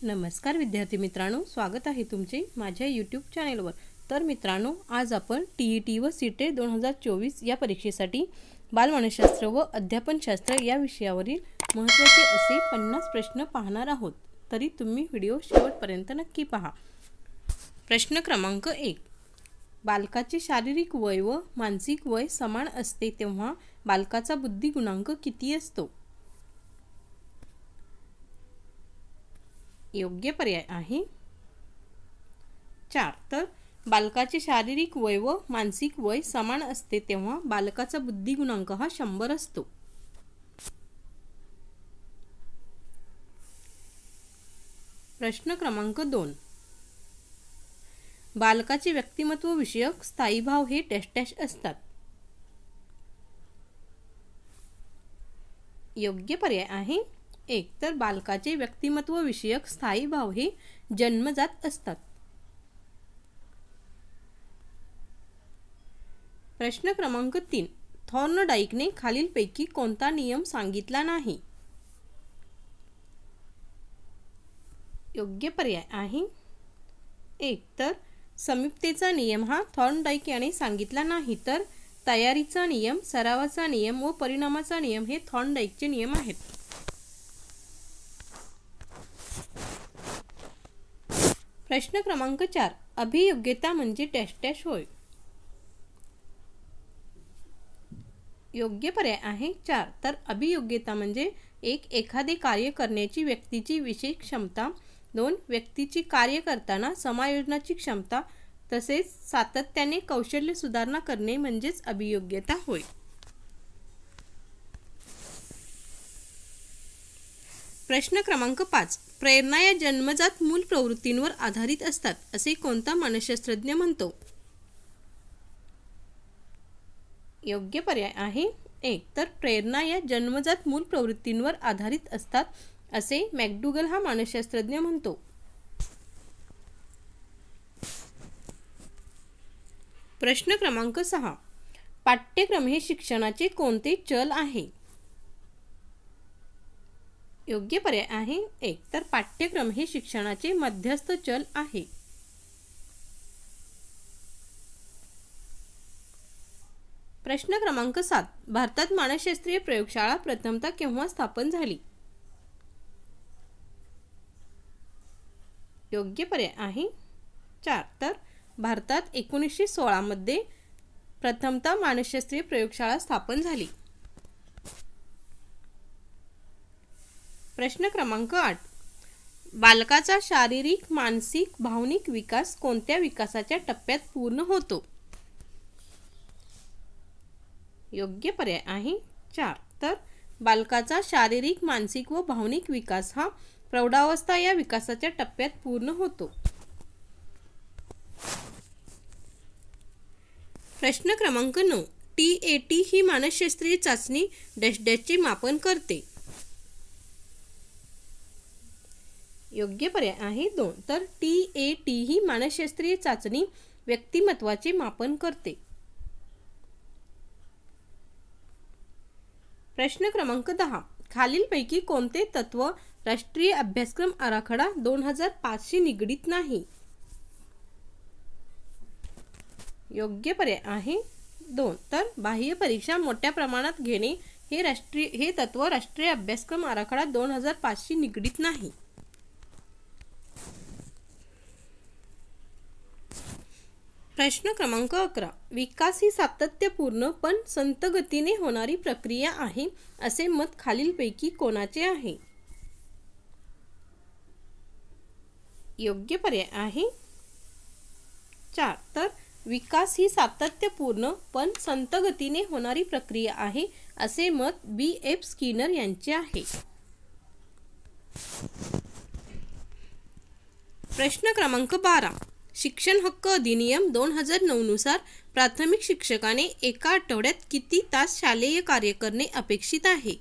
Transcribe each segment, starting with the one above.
नमस्कार विद्यार्थी मित्रांनो, स्वागत आहे तुमचे माझ्या यूट्यूब चॅनलवर। तर मित्रांनो, आज आपण टीईटी व सीटेट 2024 या परीक्षेसाठी बालमानसशास्त्र व अध्यापनशास्त्र या विषयावरील महत्त्वाचे असे 50 प्रश्न पाहणार आहोत। तरी तुम्ही व्हिडिओ शेवटपर्यंत नक्की पहा। प्रश्न क्रमांक 1, बालकाचे शारीरिक वय व मानसिक वय समान असते तेव्हा बालकाचा बुद्धी गुणांक किती असतो? योग्य पर्याय आहे 4। तर बालकाचे शारीरिक वय व मानसिक वय समान असते तेव्हा बालकाचा बुद्धी गुणांक हा 100 असतो। प्रश्न क्रमांक 2, बालकाचे व्यक्तिमत्व विषयक स्थायी भाव हे डॅश डॅश असतात। योग्य पर्याय आहे 1। तर बालकाचे व्यक्तिमत्व विषयक स्थायी भाव हे जन्मजात असतात। प्रश्न क्रमांक 3, थॉर्नडाईकने खालीलपैकी कोणता नियम सांगितला नाही? योग्य पर्याय आहे 1। तर समीपतेचा नियम हा थॉर्नडाईक याने सांगितला नाही, तर तयारीचा नियम, सरावाचा नियम व परिणामाचा नियम हे थॉर्नडाईकचे नियम आहेत। प्रश्न क्रमांक 4, अभियोग्यता म्हणजे डॅश डॅश होय। योग्य पर्याय आहे 4। तर अभियोग्यता म्हणजे 1 एखादे कार्य करण्याची व्यक्तीची विशेष क्षमता, 2 व्यक्तीची कार्य करताना समायोजनाची क्षमता, तसेच सातत्याने कौशल्य सुधारणा करणे म्हणजेच अभियोग्यता होय। प्रश्न क्रमांक 5, प्रेरणा या जन्मजात मूल प्रवृत्तींवर आधारित असतात असे कोणता मानसशास्त्रज्ञ म्हणतो? योग्य पर्याय आहे 1। तर प्रेरणा या जन्मजात मूल प्रवृत्तींवर आधारित असतात असे मॅकडुगल हा मानसशास्त्रज्ञ म्हणतो। प्रश्न क्रमांक 6, पाठ्यक्रम हे शिक्षणाचे कोणते चल आहे? योग्य पर्याय आहे 1। तर पाठ्यक्रम हे शिक्षणाचे मध्यस्थ चल आहे। प्रश्न क्रमांक 7, भारतात मानसशास्त्रीय प्रयोगशाळा प्रथमतः केव्हा स्थापन झाली? योग्य पर्याय आहे 4। तर भारतात 1916 मध्ये प्रथमतः मानसशास्त्रीय प्रयोगशाळा स्थापन झाली। प्रश्न क्रमांक 8, बालकाचा शारीरिक, मानसिक, भावनिक विकास कोणत्या विकासाच्या टप्प्यात पूर्ण होतो? योग्य पर्याय आहे 4। तर बालकाचा शारीरिक, मानसिक व भावनिक विकास हा प्रौढावस्था या विकासाच्या टप्प्यात पूर्ण होतो। प्रश्न क्रमांक 9, टीएटी ही मानसशास्त्रीय चाचणी डॅश डॅशचे मापन करते। योग्य पर्याय आहे 2। तर टीएटी ही मानसशास्त्रीय चाचणी व्यक्तिमत्वाचे मापन करते। प्रश्न क्रमांक 10, खालीलपैकी कोणते तत्व राष्ट्रीय अभ्यासक्रम आराखडा 2005 शी निगडीत नाही? योग्य पर्याय आहे 2। तर बाह्य परीक्षा मोठ्या प्रमाणात घेणे हे तत्व राष्ट्रीय अभ्यासक्रम आराखडा 2005 शी निगडीत नाही। प्रश्न क्रमांक 11, विकास ही सातत्यपूर्ण पण संथ गतीने होणारी प्रक्रिया आहे असे मत खालीलपैकी कोणाचे आहे? योग्य पर्याय आहे 4। तर विकास ही सातत्यपूर्ण पण संथ गतीने होणारी प्रक्रिया आहे असे मत B.F. स्किनर यांचे आहे। प्रश्न क्रमांक 12, शिक्षण हक्क अधिनियम 2009 नुसार प्राथमिक शिक्षकाने एका आठवड्यात किती तास शालेय कार्य करणे अपेक्षित आहे?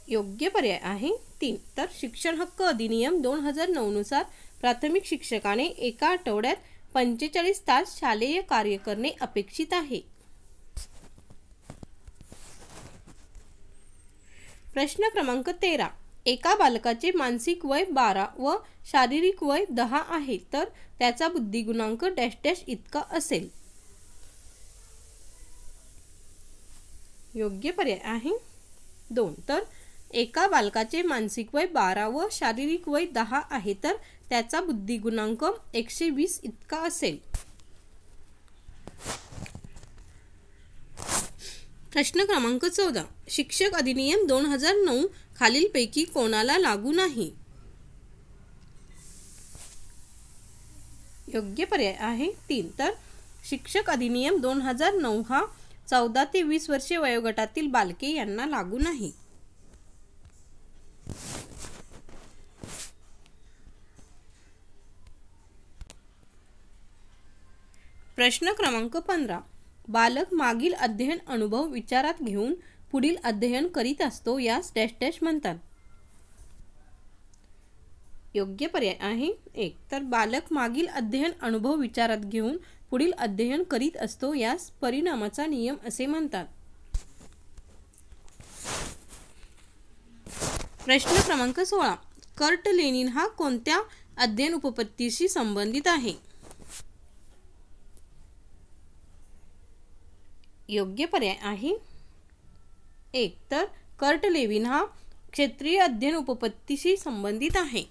योग्य पर्याय आहे 3। तर शिक्षण हक्क अधिनियम 2009 नुसार प्राथमिक शिक्षकाने एका आठवड्यात 45 तास शालेय कार्य करणे अपेक्षित आहे। प्रश्न क्रमांक 13, एका बालकाचे मानसिक वय 12 व शारीरिक वय 10 आहे तर त्याचा बुद्धिगुणांक डॅश डॅश इतका असेल. योग्य पर्याय आहे 2. तर एका बालकाचे मानसिक वय 12 व शारीरिक वय 10 आहे तर त्याचा बुद्धिगुणांक 120 इतका असेल. प्रश्न क्रमांक 14. शिक्षक अधिनियम 2009 खालीलपैकी कोणाला लागू नाही? योग्य पर्याय आहे 3. तर शिक्षक अधिनियम 2009 हा 14 ते 20 वर्षे वयोगटातील बालके यांना लागू नाही. प्रश्न क्रमांक 15. बालक मागील अध्ययन अनुभव विचारात घेऊन पुढील अध्ययन करीत असतो यास डॅश डॅश म्हणतात. योग्य पर्याय आहे 1. तर बालक मागील अध्ययन अनुभव विचारात घेऊन पुढील अध्ययन करीत असतो यास परिणामाचा नियम असे म्हणतात. प्रश्न क्रमांक 16. कर्ट लेनिन हा कोणत्या अध्ययन उपपत्तीशी संबंधित आहे? योग्य पर्याय आहे 1. तर कर्ट लेविन हा क्षेत्रीय अध्ययन उपपत्तीशी संबंधित आहे.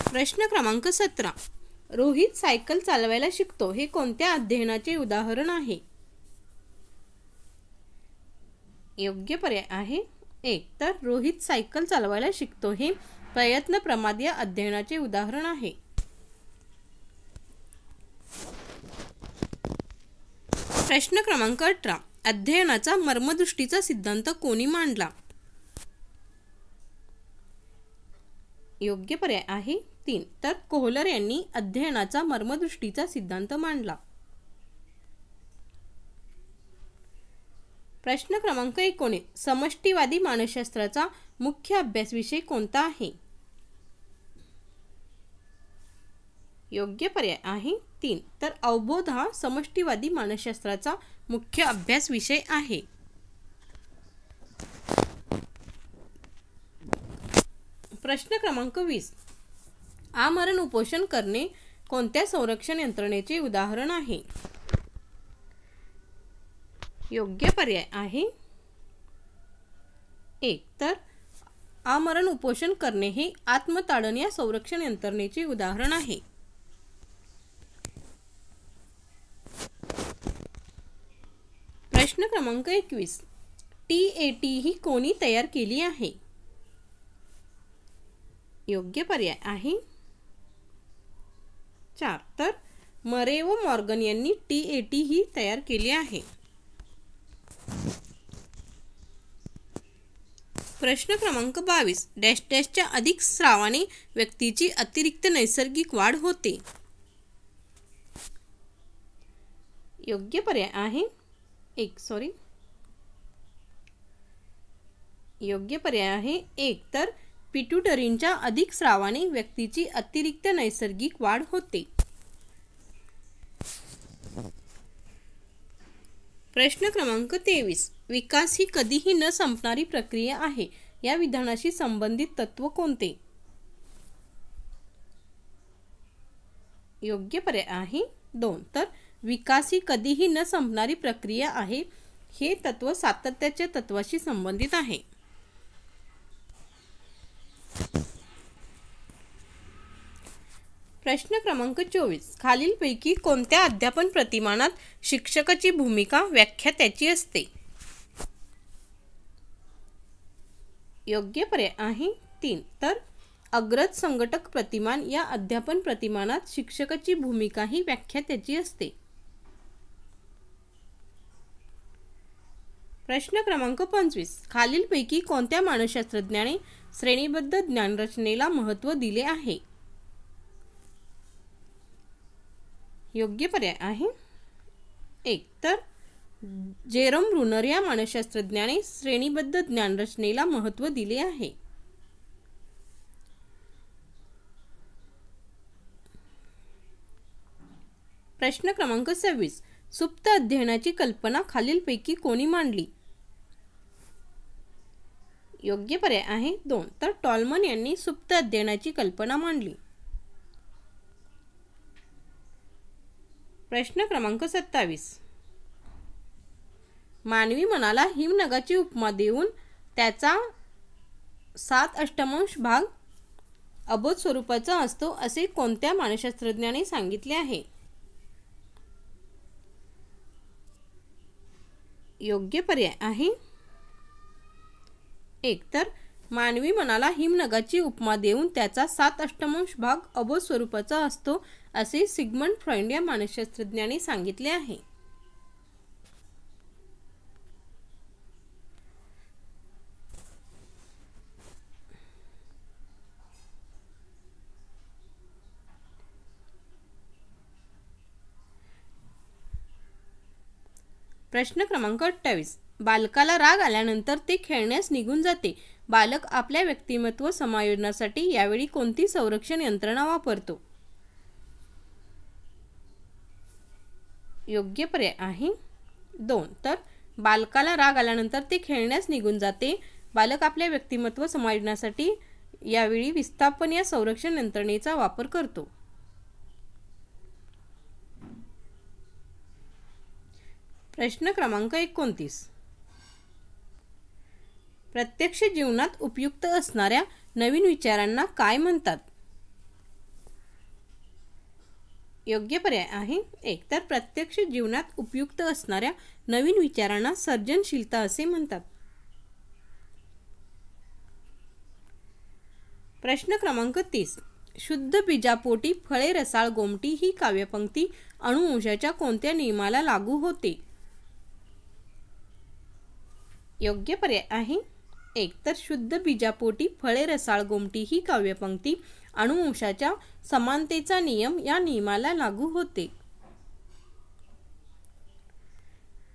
प्रश्न क्रमांक 17. रोहित सायकल चालवायला शिकतो हे कोणत्या अध्ययनाचे उदाहरण आहे? योग्य पर्याय आहे 1. तर रोहित सायकल चालवायला शिकतो हे प्रयत्न प्रमाद या अध्ययनाचे उदाहरण आहे. प्रश्न क्रमांक 18. अध्ययनाचा मर्मदृष्टीचा सिद्धांत कोणी मांडला? योग्य पर्याय आहे 3. तर कोहलर यांनी अध्ययनाचा मर्मदृष्टीचा सिद्धांत मांडला. प्रश्न क्रमांक 19. समष्टीवादी मानसशास्त्राचा मुख्य अभ्यास विषय कोणता आहे? योग्य पर्याय आहे 3. तर अवबोध हा समष्टीवादी मानसशास्त्राचा मुख्य अभ्यास विषय आहे. प्रश्न क्रमांक 20. आमरण उपोषण करणे कोणत्या संरक्षण यंत्रणेचे उदाहरण आहे? योग्य पर्याय आहे 1. तर आमरण उपोषण करणे हे आत्मताडन या संरक्षण यंत्रणेचे उदाहरण आहे. प्रश्न क्रमांक 21. TAT ही कोणी तयार केली आहे? योग्य पर्याय आहे 4. तर मरे व मॉर्गन यांनी TAT ही तयार केली आहे. प्रश्न क्रमांक 22. डॅश डॅशच्या अधिक स्रावाने व्यक्तीची अतिरिक्त नैसर्गिक वाढ होते. योग्य पर्याय आहे योग्य पर्याय आहे 1. तर पिट्यूटरीनच्या अधिक स्रावाने व्यक्तीची अतिरिक्त नैसर्गिक वाढ होते. प्रश्न क्रमांक 23. विकास ही कधीही न संपणारी प्रक्रिया आहे या विधानाशी संबंधित तत्व कोणते? योग्य पर्याय आहे 2. तर विकास ही कधीही न संपणारी प्रक्रिया आहे हे तत्व सातत्याच्या तत्वाशी संबंधित आहे. प्रश्न क्रमांक 24. खालीलपैकी कोणत्या अध्यापन प्रतिमानात शिक्षकाची भूमिका व्याख्यात्याची असते? योग्य पर्याय आहे 3. तर अग्रज संघटक प्रतिमान या अध्यापन प्रतिमानात शिक्षकाची भूमिका ही व्याख्यात्याची असते. प्रश्न क्रमांक 25. खालीलपैकी कोणत्या मानसशास्त्रज्ञाने श्रेणीबद्ध ज्ञानरचनेला महत्त्व दिले आहे? योग्य पर्याय आहे 1. तर जेरोम ब्रुनर या मानसशास्त्रज्ञाने श्रेणीबद्ध ज्ञानरचनेला महत्त्व दिले आहे. प्रश्न क्रमांक 26. सुप्त अध्ययनाची कल्पना खालीलपैकी कोणी मांडली? योग्य पर्याय आहे 2. तर टॉलमन यांनी सुप्त अध्ययनाची कल्पना मांडली. प्रश्न क्रमांक 27. मानवी मनाला हिमनगाची उपमा देऊन त्याचा 7/8 भाग अबोध स्वरूपाचा असतो असे कोणत्या मानसशास्त्रज्ञाने सांगितले आहे? योग्य पर्याय आहे 1. तर मानवी मनाला हिमनगाची उपमा देऊन त्याचा 7/8 भाग अबोध स्वरूपाचा असतो असे सिग्मंड फ्रॉइड या मानसशास्त्रज्ञाने सांगितले आहे. प्रश्न क्रमांक 28. बालकाला राग आल्यानंतर ते खेळण्यास निघून जाते. बालक आपल्या व्यक्तिमत्व समायोजनासाठी यावेळी कोणती संरक्षण यंत्रणा वापरतो? योग्य पर्याय आहे 2. तर बालकाला राग आल्यानंतर ते खेळण्यास निघून जाते. बालक आपल्या व्यक्तिमत्व समायोजनासाठी यावेळी विस्थापन या संरक्षण यंत्रणेचा वापर करतो. प्रश्न क्रमांक 29. प्रत्यक्ष जीवनात उपयुक्त असणाऱ्या नवीन विचारांना काय म्हणतात? योग्य पर्याय आहे 1. तर प्रत्यक्ष जीवनात उपयुक्त असणाऱ्या नवीन विचारांना सर्जनशीलता असे म्हणतात. प्रश्न क्रमांक 30. शुद्ध बीजापोटी फळे रसाळ गोमटी ही काव्यपंक्ती अणुवंशाच्या कोणत्या नियमाला लागू होते? योग्य पर्याय आहे 1. तर शुद्ध बीजापोटी फळे रसाळ गोमटी ही काव्यपंक्ती अणुवंशाच्या समानतेचा नियम या नियमाला लागू होते.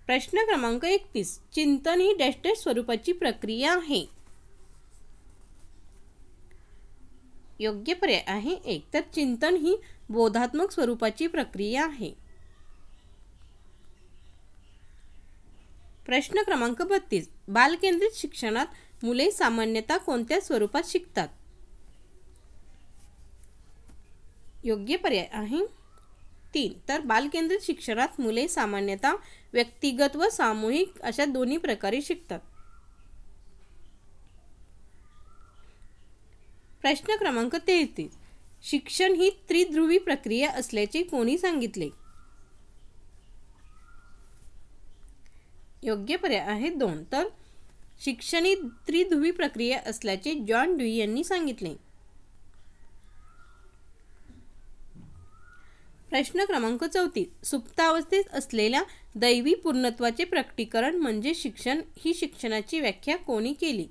प्रश्न क्रमांक 31. चिंतन ही डॅश डॅश स्वरूपाची प्रक्रिया आहे. योग्य पर्याय आहे 1. तर चिंतन ही बोधात्मक स्वरूपाची प्रक्रिया आहे. प्रश्न क्रमांक 32. बालकेंद्रित शिक्षणात मुले सामान्यतः कोणत्या स्वरूपात शिकतात? योग्य पर्याय आहे 3. तर बालकेंद्रित शिक्षणात मुले सामान्यतः व्यक्तिगत व सामूहिक अशा दोन्ही प्रकारे शिकतात. प्रश्न क्रमांक 33. शिक्षण ही त्रिध्रुवी प्रक्रिया असल्याचे कोणी सांगितले? योग्य पर्याय आहे 2. तर शिक्षण ही त्रिध्रुवी प्रक्रिया असल्याचे जॉन ड्यूई यांनी सांगितले. प्रश्न क्रमांक 34. सुप्तावस्थेत असलेल्या दैवी पूर्णत्वाचे प्रकटीकरण म्हणजे शिक्षण ही शिक्षणाची व्याख्या कोणी केली?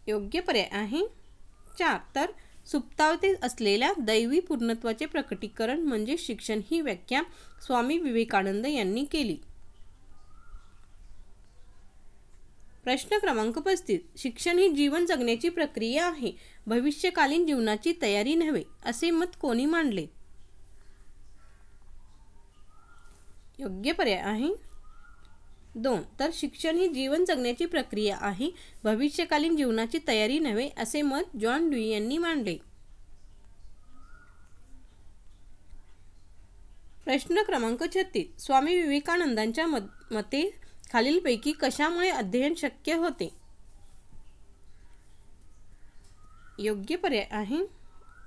योग्य पर्याय आहे 4. तर सुप्तावस्थेत असलेल्या दैवी पूर्णत्वाचे प्रकटीकरण म्हणजे शिक्षण ही व्याख्या स्वामी विवेकानंद यांनी केली. प्रश्न क्रमांक 35. शिक्षण ही जीवन जगण्याची प्रक्रिया आहे, भविष्यकालीन जीवनाची तयारी नव्हे असे मत कोणी मांडले? योग्य पर्याय आहे 2. तर शिक्षण ही जीवन जगण्याची प्रक्रिया आहे, भविष्यकालीन जीवनाची तयारी नव्हे असे मत जॉन ड्यूई यांनी मांडले. प्रश्न क्रमांक 36. स्वामी विवेकानंदांच्या मते खालीलपैकी कशामुळे अध्ययन शक्य होते? योग्य पर्याय आहे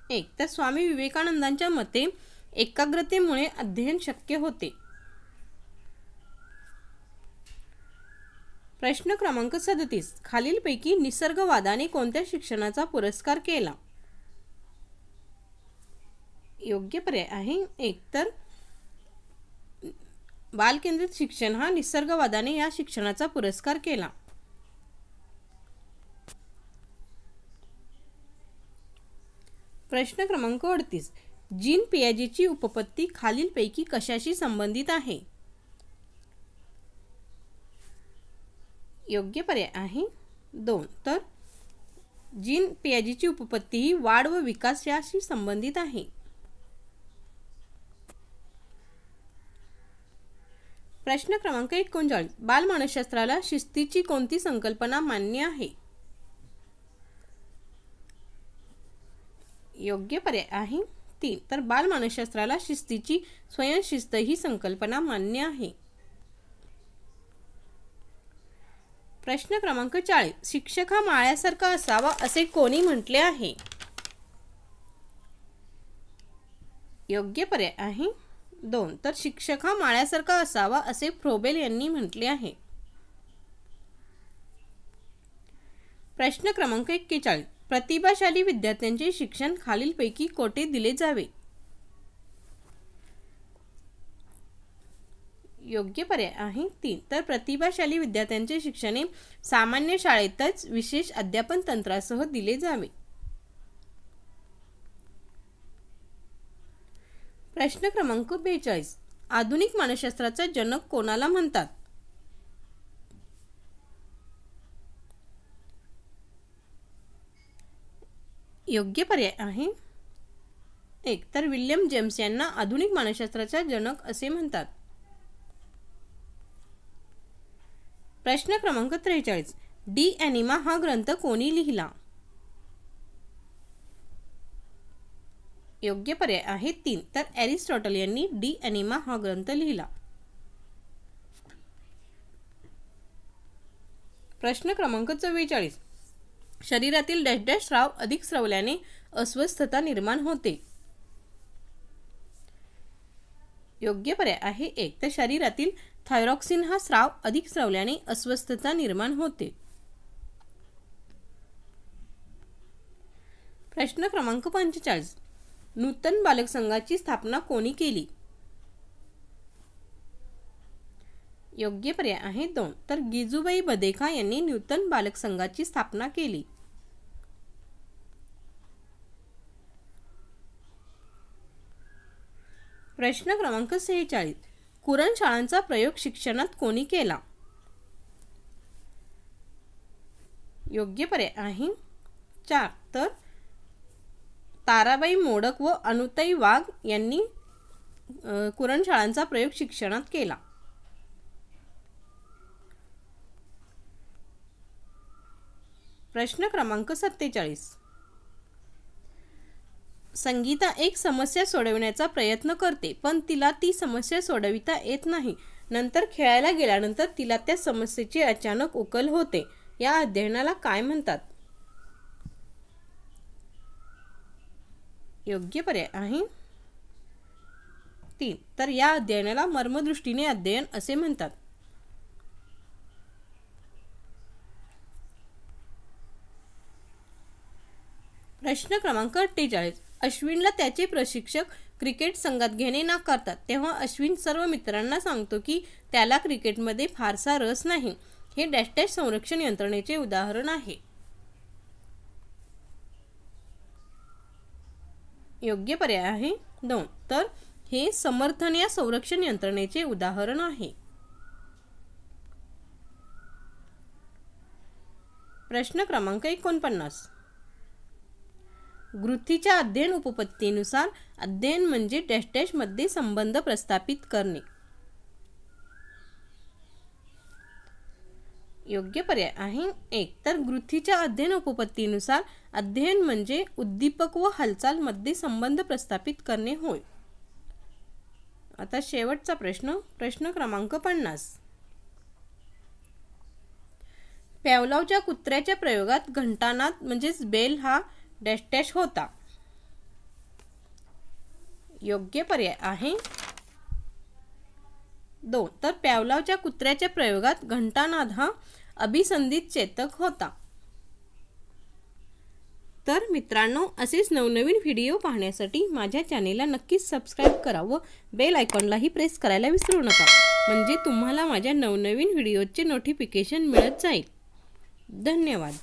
1. तर स्वामी विवेकानंदांच्या मते एकाग्रतेमुळे अध्ययन शक्य होते. प्रश्न क्रमांक 37. खालीलपैकी निसर्गवादाने कोणत्या शिक्षणाचा पुरस्कार केला? योग्य पर्याय आहे 1. तर बालकेंद्रित शिक्षण हा निसर्गवादाने या शिक्षणाचा पुरस्कार केला. प्रश्न क्रमांक 38. जीन पियाजेची उपपत्ती खालीलपैकी कशाशी संबंधित आहे? योग्य पर्याय आहे 2. तर जीन पियाजेची उपपत्ती ही वाढ व विकास याशी संबंधित आहे. प्रश्न क्रमांक 39, बालमानसशास्त्राला शिस्तीची कोणती संकल्पना मान्य आहे? योग्य पर्याय आहे 3. तर बालमानसशास्त्राला शिस्तीची स्वयंशिस्त ही संकल्पना मान्य आहे. प्रश्न क्रमांक 40, शिक्षक हा माळ्यासारखा असावा असे कोणी म्हटले आहे? योग्य पर्याय आहे 2. तर शिक्षक हा माळ्यासारखा असावा असे फ्रोबेल यांनी म्हटले आहे. प्रश्न क्रमांक 41, प्रतिभाशाली विद्यार्थ्यांचे शिक्षण खालीलपैकी कोठे दिले जावे? योग्य पर्याय आहे 3. तर प्रतिभाशाली विद्यार्थ्यांचे शिक्षण हे सामान्य शाळेतच विशेष अध्यापन तंत्रासह दिले जावे. प्रश्न क्रमांक 42, आधुनिक मानसशास्त्राचा जनक कोणाला म्हणतात? योग्य पर्याय आहे 1. तर विल्यम जेम्स यांना आधुनिक मानसशास्त्राचा जनक असे म्हणतात. प्रश्न क्रमांक 43, डी ॲनिमा हा ग्रंथ कोणी लिहिला? योग्य पर्याय आहे 3. तर एरिस्टॉटल यांनी डी ॲनिमा हा ग्रंथ लिहिला. प्रश्न क्रमांक 44, शरीरातील डॅश डॅश स्राव अधिक स्रवल्याने अस्वस्थता निर्माण होते. योग्य पर्याय आहे 1. तर शरीरातील थायरॉक्सिन हा स्राव अधिक स्रवल्याने अस्वस्थता निर्माण होते. प्रश्न क्रमांक 45, नूतन बालक संघाची स्थापना कोणी केली? योग्य पर्याय आहे 2. तर गिजूबाई बदेखा यांनी नूतन बालक संघाची स्थापना केली. प्रश्न क्रमांक 46, कुरणशाळांचा प्रयोग शिक्षणात कोणी केला? योग्य पर्याय आहे 4. तर ताराबाई मोडक व अनुताई वाघ यांनी कुरणशाळांचा प्रयोग शिक्षणात केला. प्रश्न क्रमांक 47, संगीता एक समस्या सोडविण्याचा प्रयत्न करते पण तिला ती समस्या सोडविता येत नाही. नंतर खेळायला गेल्यानंतर तिला त्या समस्येची अचानक उकल होते. या अध्ययनाला काय म्हणतात? योग्य पर्याय आहे 3. तर या अध्ययनाला मर्मदृष्टीने अध्ययन असे म्हणतात. प्रश्न क्रमांक 48, अश्विनला त्याचे प्रशिक्षक क्रिकेट संघात घेणे नाकारतात तेव्हा अश्विन सर्व मित्रांना सांगतो की त्याला क्रिकेटमध्ये फारसा रस नाही. हे डॅश डॅश संरक्षण यंत्रणेचे उदाहरण आहे. योग्य पर्याय आहे 2. तर हे समर्थन या संरक्षण यंत्रणेचे उदाहरण आहे. प्रश्न क्रमांक 49, ग्रुथीच्या अध्ययन उपपत्तीनुसार अध्ययन म्हणजे डॅश डॅश मध्ये संबंध प्रस्थापित करणे. योग्य पर्याय आहे 1. तर ग्रुथीच्या अध्ययन उपपत्तीनुसार अध्ययन म्हणजे उद्दीपक व हालचाल मध्ये संबंध प्रस्थापित करणे होय. आता शेवटचा प्रश्न क्रमांक 50, पॅवलॉवच्या कुत्र्याच्या प्रयोगात घंटानाद म्हणजेच बेल हा डॅश डॅश होता. योग्य पर्याय आहे 2. तर पॅवलॉवच्या कुत्र्याच्या प्रयोगात घंटानाद हा अभिसंधित चेतक होता. तर मित्रांनो, असेच नवनवीन व्हिडिओ पाहण्यासाठी माझ्या चॅनेलला नक्कीच सबस्क्राईब करा व बेल आयकॉनलाही प्रेस करायला विसरू नका, म्हणजे तुम्हाला माझ्या नवनवीन व्हिडिओचे नोटिफिकेशन मिळत जाईल. धन्यवाद.